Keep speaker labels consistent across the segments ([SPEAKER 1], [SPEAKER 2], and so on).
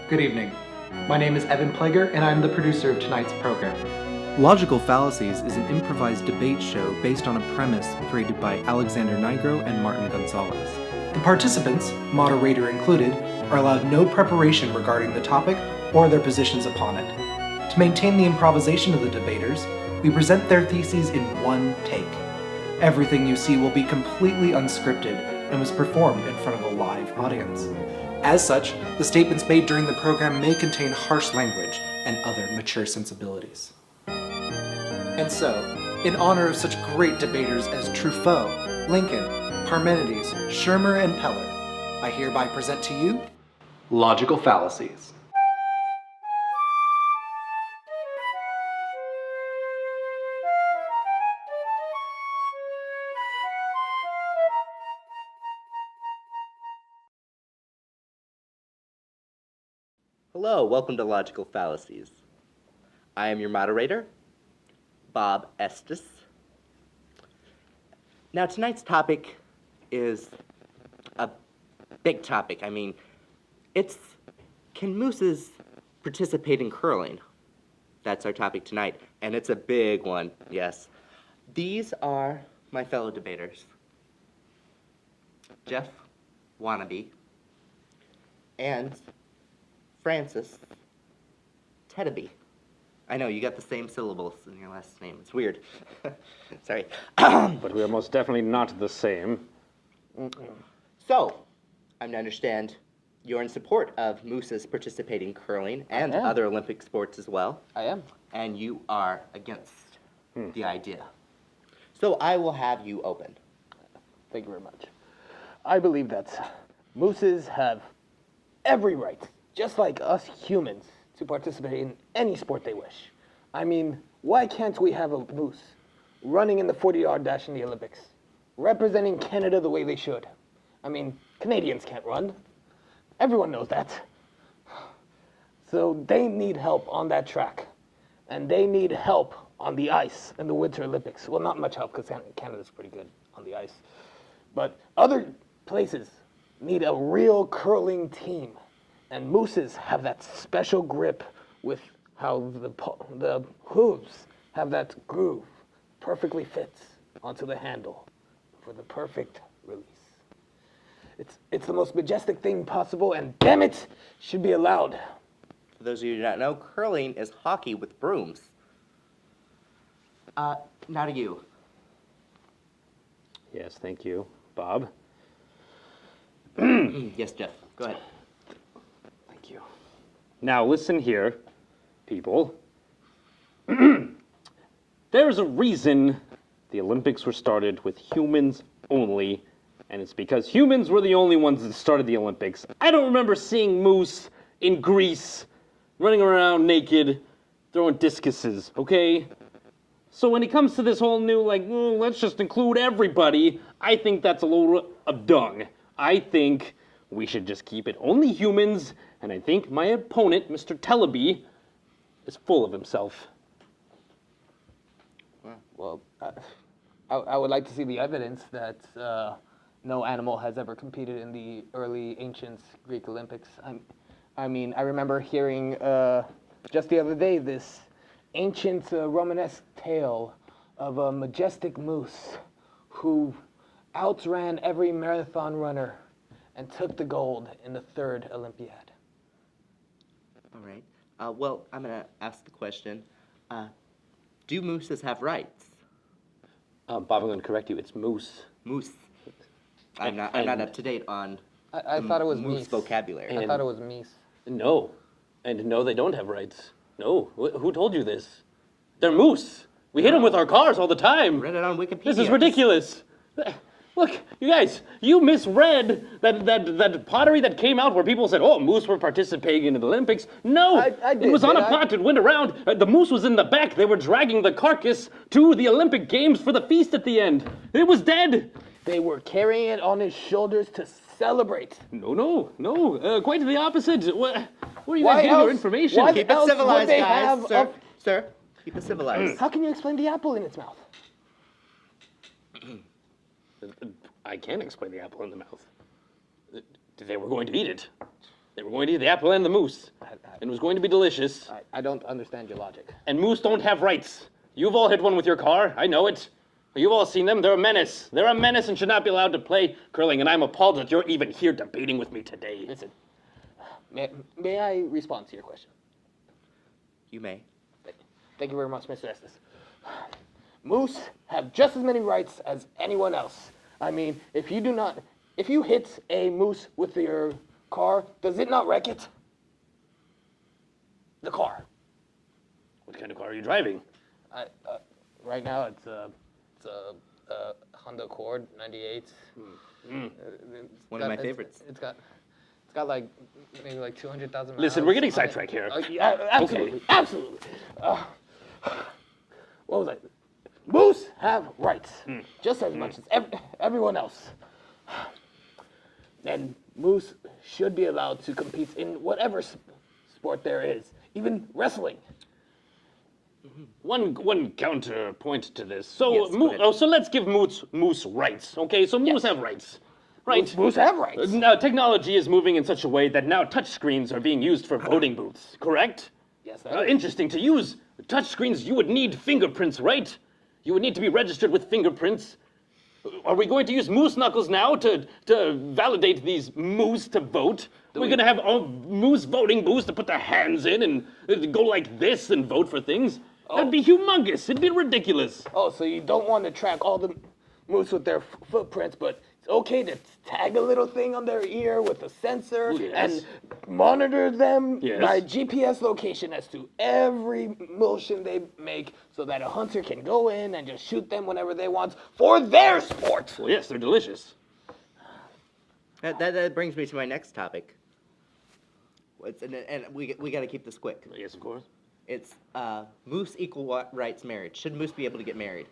[SPEAKER 1] Good evening. My name is Evan Plager, and I'm the producer of tonight's program.
[SPEAKER 2] Logical Fallacies is an improvised debate show based on a premise created by Alexander Nigro and Martin Gonzalez.
[SPEAKER 1] The participants, moderator included, are allowed no preparation regarding the topic or their positions upon it. To maintain the improvisation of the debaters, we present their theses in one take. Everything you see will be completely unscripted and was performed in front of a live audience. As such, the statements made during the program may contain harsh language and other mature sensibilities. And so, in honor of such great debaters as Truffaut, Lincoln, Parmenides, Schirmer, and Peller, I hereby present to you Logical Fallacies.
[SPEAKER 3] Hello, welcome to Logical Fallacies. I am your moderator, Bob Estes. Now, tonight's topic is a big topic. It's can mooses participate in curling? That's our topic tonight, and it's a big one, yes. These are my fellow debaters, Jeff Wanabi and Frances Tennabe. I know, you got the same syllables in your last name. It's weird. Sorry.
[SPEAKER 4] But we are most definitely not the same.
[SPEAKER 3] So, I'm to understand you're in support of mooses participating in curling and other Olympic sports as well.
[SPEAKER 4] I am.
[SPEAKER 3] And you are against the idea. So I will have you open.
[SPEAKER 5] Thank you very much. I believe that mooses have every right, just like us humans, to participate in any sport they wish. Why can't we have a moose running in the 40-yard dash in the Olympics, representing Canada the way they should? Canadians can't run. Everyone knows that. So they need help on that track, and they need help on the ice in the Winter Olympics. Well, not much help because Canada's pretty good on the ice. But other places need a real curling team. And mooses have that special grip with how the hooves have that groove perfectly fits onto the handle for the perfect release. It's the most majestic thing possible, and damn it, should be allowed.
[SPEAKER 3] For those of you who do not know, curling is hockey with brooms. Now to you.
[SPEAKER 4] Yes, thank you, Bob.
[SPEAKER 3] Yes, Jeff, go ahead.
[SPEAKER 4] Thank you. Now listen here, people. There's a reason the Olympics were started with humans only, and it's because humans were the only ones that started the Olympics. I don't remember seeing moose in Greece running around naked, throwing discuses, okay? So when it comes to this whole new, let's just include everybody, I think that's a load of dung. I think we should just keep it only humans, and I think my opponent, Mr. Tennabe, is full of himself.
[SPEAKER 5] Well, I would like to see the evidence that no animal has ever competed in the early ancient Greek Olympics. I remember hearing just the other day this ancient Romanesque tale of a majestic moose who outran every marathon runner and took the gold in the third Olympiad.
[SPEAKER 3] All right. Well, I'm going to ask the question, do mooses have rights?
[SPEAKER 4] Bob, I'm going to correct you. It's moose.
[SPEAKER 3] Moose. I'm not up to date on
[SPEAKER 5] I thought it was
[SPEAKER 3] moose
[SPEAKER 5] meese.
[SPEAKER 3] vocabulary.
[SPEAKER 5] I thought it was meese.
[SPEAKER 4] No. And no, they don't have rights. No. Who told you this? They're moose. We hit them with our cars all the time.
[SPEAKER 3] Read it on Wikipedia.
[SPEAKER 4] This is ridiculous. Look, you guys, you misread that pottery that came out where people said, oh, moose were participating in the Olympics. No,
[SPEAKER 5] I did,
[SPEAKER 4] it was on
[SPEAKER 5] did
[SPEAKER 4] a
[SPEAKER 5] I?
[SPEAKER 4] pot. It went around. The moose was in the back. They were dragging the carcass to the Olympic Games for the feast at the end. It was dead.
[SPEAKER 5] They were carrying it on his shoulders to celebrate.
[SPEAKER 4] No. Quite the opposite. What are you guys getting your information?
[SPEAKER 5] why
[SPEAKER 3] Keep it
[SPEAKER 5] else would
[SPEAKER 3] civilized,
[SPEAKER 5] they
[SPEAKER 3] guys.
[SPEAKER 5] have
[SPEAKER 3] Sir, keep it civilized.
[SPEAKER 5] How can you explain the apple in its mouth?
[SPEAKER 4] I can't explain the apple in the mouth. They were going to eat it. They were going to eat the apple and the moose. and it was going to be delicious.
[SPEAKER 5] I don't understand your logic.
[SPEAKER 4] And moose don't have rights. You've all hit one with your car. I know it. You've all seen them. They're a menace. They're a menace and should not be allowed to play curling, and I'm appalled that you're even here debating with me today.
[SPEAKER 5] Listen, may I respond to your question?
[SPEAKER 3] You may.
[SPEAKER 5] Thank you very much, Mr. Estes. Moose have just as many rights as anyone else. I mean, if you hit a moose with your car, does it not wreck it? The car.
[SPEAKER 4] What kind of car are you driving?
[SPEAKER 5] Right now, it's a Honda Accord '98.
[SPEAKER 3] One of my favorites.
[SPEAKER 5] It's got like maybe like 200,000 miles.
[SPEAKER 4] Listen, we're getting sidetracked here.
[SPEAKER 5] Yeah, absolutely, absolutely. What was I? Moose have rights, just as much as everyone else. And moose should be allowed to compete in whatever sport there is, even wrestling.
[SPEAKER 4] One counterpoint to this. So,
[SPEAKER 3] Yes, go ahead.
[SPEAKER 4] so let's give moose rights. Okay, so moose have rights, right?
[SPEAKER 5] Moose have rights.
[SPEAKER 4] Now, technology is moving in such a way that now touchscreens are being used for voting booths. Correct?
[SPEAKER 5] Yes, that is.
[SPEAKER 4] Interesting. To use touchscreens, you would need fingerprints, right? You would need to be registered with fingerprints. Are we going to use moose knuckles now to validate these moose to vote? We're going to have all moose voting booths to put their hands in and go like this and vote for things? That'd be humongous. It'd be ridiculous.
[SPEAKER 5] Oh, so you don't want to track all the moose with their footprints, but it's okay to tag a little thing on their ear with a sensor
[SPEAKER 4] Yes.
[SPEAKER 5] and monitor them
[SPEAKER 4] Yes.
[SPEAKER 5] by GPS location as to every motion they make so that a hunter can go in and just shoot them whenever they want for their sport.
[SPEAKER 4] Well, yes, they're delicious.
[SPEAKER 3] That brings me to my next topic. And we got to keep this quick.
[SPEAKER 4] Yes, of course.
[SPEAKER 3] It's moose equal rights marriage. Should moose be able to get married?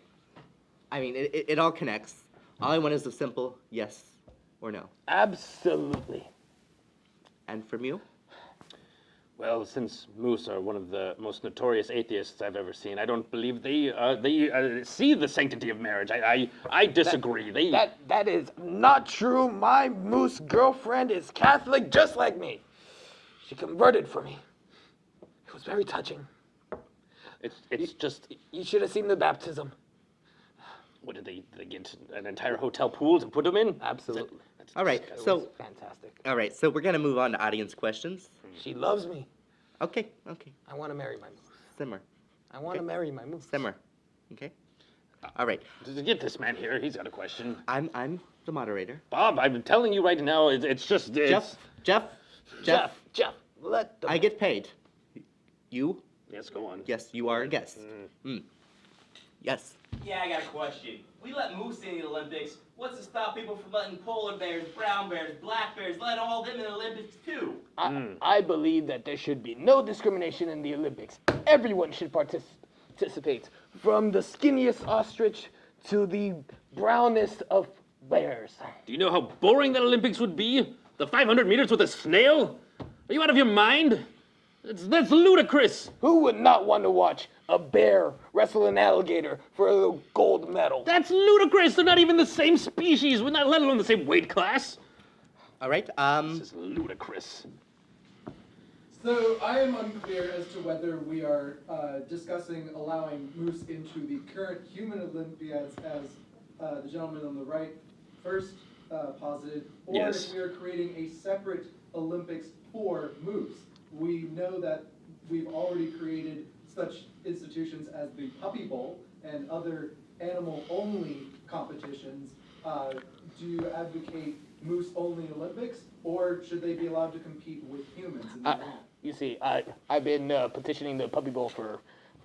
[SPEAKER 3] I mean, it all connects. All I want is a simple yes or no.
[SPEAKER 5] Absolutely.
[SPEAKER 3] And from you?
[SPEAKER 4] Well, since moose are one of the most notorious atheists I've ever seen, I don't believe they see the sanctity of marriage. I disagree.
[SPEAKER 5] That is not true. My moose girlfriend is Catholic just like me. She converted for me. It was very touching.
[SPEAKER 4] It's just.
[SPEAKER 5] You should have seen the baptism.
[SPEAKER 4] What did they get an entire hotel pool to put them in?
[SPEAKER 5] Absolutely.
[SPEAKER 3] All right,
[SPEAKER 5] It
[SPEAKER 3] so
[SPEAKER 5] was fantastic.
[SPEAKER 3] all right, so we're gonna move on to audience questions.
[SPEAKER 5] She loves me.
[SPEAKER 3] Okay.
[SPEAKER 5] I want to marry my moose.
[SPEAKER 3] Simmer.
[SPEAKER 5] I want to marry my moose.
[SPEAKER 3] Simmer. Okay. All right.
[SPEAKER 4] Get this man here. He's got a question.
[SPEAKER 3] I'm the moderator.
[SPEAKER 4] Bob, I'm telling you right now, it's just.
[SPEAKER 3] Jeff.
[SPEAKER 5] Jeff, let the
[SPEAKER 3] I get paid. You?
[SPEAKER 4] Yes, go on.
[SPEAKER 3] Yes, you are a guest. Yes.
[SPEAKER 6] Yeah, I got a question. We let moose in the Olympics. What's to stop people from letting polar bears, brown bears, black bears, let all them in the Olympics too?
[SPEAKER 5] I believe that there should be no discrimination in the Olympics. Everyone should participate, from the skinniest ostrich to the brownest of bears.
[SPEAKER 4] Do you know how boring that Olympics would be? The 500 meters with a snail? Are you out of your mind? That's ludicrous.
[SPEAKER 5] Who would not want to watch a bear wrestle an alligator for a gold medal?
[SPEAKER 4] That's ludicrous. They're not even the same species. We're not, let alone the same weight class.
[SPEAKER 3] All right.
[SPEAKER 4] This is ludicrous.
[SPEAKER 7] So I am unclear as to whether we are discussing allowing moose into the current human Olympiads as the gentleman on the right first posited, or
[SPEAKER 4] Yes.
[SPEAKER 7] if we are creating a separate Olympics for moose. We know that we've already created such institutions as the Puppy Bowl and other animal-only competitions. Do you advocate moose-only Olympics, or should they be allowed to compete with humans? In the
[SPEAKER 5] You see, I've been petitioning the Puppy Bowl for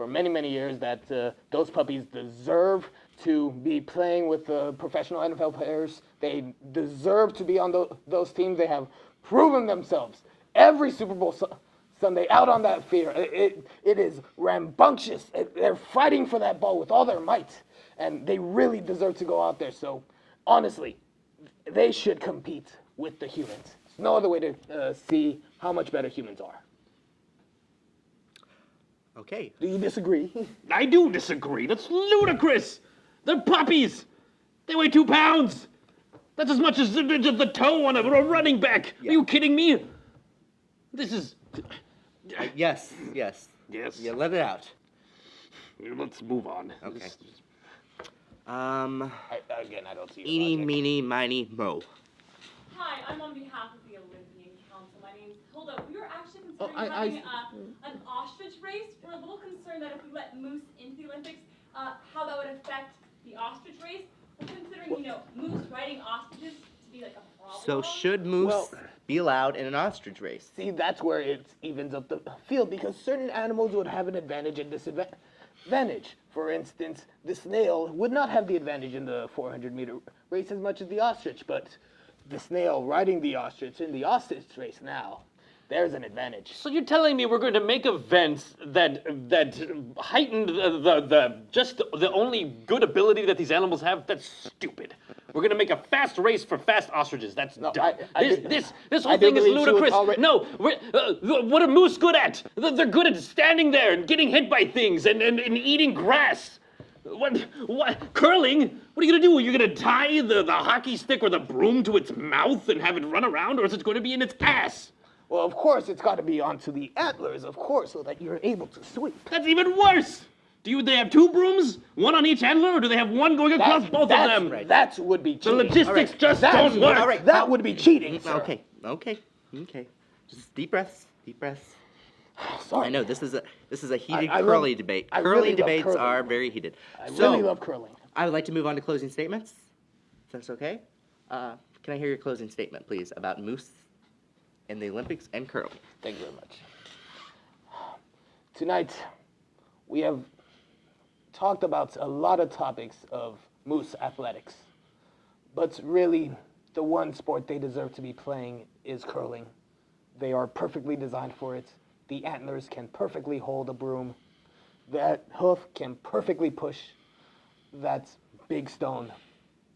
[SPEAKER 5] many, many years that those puppies deserve to be playing with the professional NFL players. They deserve to be on those teams. They have proven themselves every Super Bowl Sunday out on that field. It is rambunctious. They're fighting for that ball with all their might, and they really deserve to go out there. So, honestly, they should compete with the humans. There's no other way to see how much better humans are.
[SPEAKER 3] Okay.
[SPEAKER 5] Do you disagree?
[SPEAKER 4] I do disagree. That's ludicrous. They're puppies. They weigh 2 pounds. That's as much as the toe on a running back.
[SPEAKER 3] Yeah.
[SPEAKER 4] Are you kidding me? This is...
[SPEAKER 3] Yes, yes.
[SPEAKER 4] Yes.
[SPEAKER 3] Yeah, let it out.
[SPEAKER 4] Let's move on.
[SPEAKER 3] Okay.
[SPEAKER 5] Again, I don't see your
[SPEAKER 3] Eeny,
[SPEAKER 5] logic.
[SPEAKER 3] meeny, miny, mo.
[SPEAKER 8] Hi, I'm on behalf of the Olympian Council. My name's Hilda. We were actually
[SPEAKER 5] Oh,
[SPEAKER 8] considering having an ostrich race. We're a little concerned that if we let moose into the Olympics, how that would affect the ostrich race. We're considering, moose riding ostriches to be like a problem.
[SPEAKER 3] So should moose be allowed in an ostrich race?
[SPEAKER 5] See, that's where it evens up the field, because certain animals would have an advantage and disadvantage. For instance, the snail would not have the advantage in the 400-meter race as much as the ostrich, but the snail riding the ostrich in the ostrich race now, there's an advantage.
[SPEAKER 4] So you're telling me we're going to make events that heighten the only good ability that these animals have? That's stupid. We're going to make a fast race for fast ostriches. That's dumb. This whole thing is ludicrous. No, what are moose good at? They're good at standing there and getting hit by things and eating grass. What? Curling? What are you going to do? Are you going to tie the hockey stick or the broom to its mouth and have it run around, or is it going to be in its ass?
[SPEAKER 5] Well, of course, it's got to be onto the antlers, of course, so that you're able to sweep.
[SPEAKER 4] That's even worse. Do they have two brooms, one on each antler, or do they have one going across both of them?
[SPEAKER 5] Right. That would be
[SPEAKER 4] The
[SPEAKER 5] cheating.
[SPEAKER 4] logistics just don't work.
[SPEAKER 3] All right.
[SPEAKER 5] That would be cheating, sir.
[SPEAKER 3] Okay. Just deep breaths.
[SPEAKER 5] Sorry.
[SPEAKER 3] I know this is a heated
[SPEAKER 5] I
[SPEAKER 3] curly
[SPEAKER 5] love-
[SPEAKER 3] debate.
[SPEAKER 5] I
[SPEAKER 3] Curly
[SPEAKER 5] really love
[SPEAKER 3] debates
[SPEAKER 5] curling.
[SPEAKER 3] are very heated.
[SPEAKER 5] I
[SPEAKER 3] So,
[SPEAKER 5] really love curling.
[SPEAKER 3] I would like to move on to closing statements. If that's okay. Can I hear your closing statement, please, about moose in the Olympics and curling?
[SPEAKER 5] Thank you very much. Tonight, we have talked about a lot of topics of moose athletics, but really, the one sport they deserve to be playing is curling. They are perfectly designed for it. The antlers can perfectly hold a broom. That hoof can perfectly push that big stone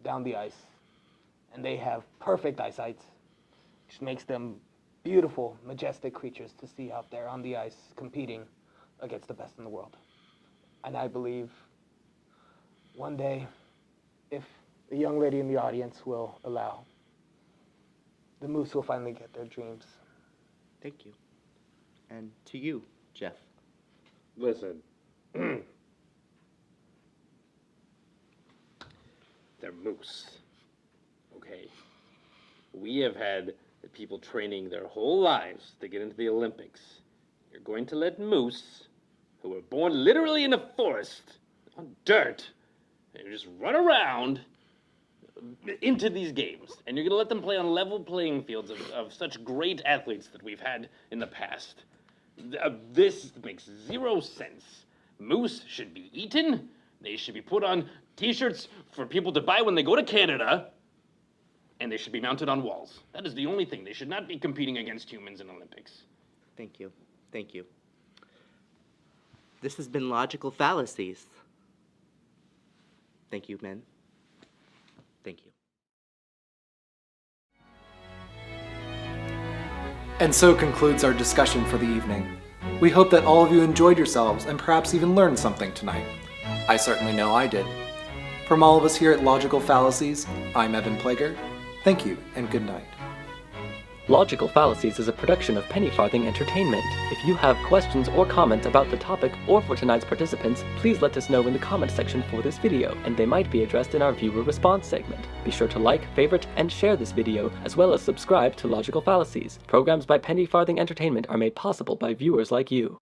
[SPEAKER 5] down the ice. And they have perfect eyesight, which makes them beautiful, majestic creatures to see out there on the ice competing against the best in the world. And I believe one day, if the young lady in the audience will allow, the moose will finally get their dreams.
[SPEAKER 3] Thank you. And to you, Jeff.
[SPEAKER 4] Listen. They're moose. Okay. We have had people training their whole lives to get into the Olympics. You're going to let moose, who were born literally in a forest, on dirt, and just run around into these games. And you're going to let them play on level playing fields of such great athletes that we've had in the past. This makes zero sense. Moose should be eaten. They should be put on t-shirts for people to buy when they go to Canada. And they should be mounted on walls. That is the only thing. They should not be competing against humans in Olympics.
[SPEAKER 3] Thank you. This has been Logical Fallacies. Thank you, men. Thank you.
[SPEAKER 1] And so concludes our discussion for the evening. We hope that all of you enjoyed yourselves and perhaps even learned something tonight. I certainly know I did. From all of us here at Logical Fallacies, I'm Evan Plager. Thank you and good night.
[SPEAKER 9] Logical Fallacies is a production of Penny Farthing Entertainment. If you have questions or comments about the topic or for tonight's participants, please let us know in the comment section for this video, and they might be addressed in our viewer response segment. Be sure to like, favorite, and share this video, as well as subscribe to Logical Fallacies. Programs by Penny Farthing Entertainment are made possible by viewers like you.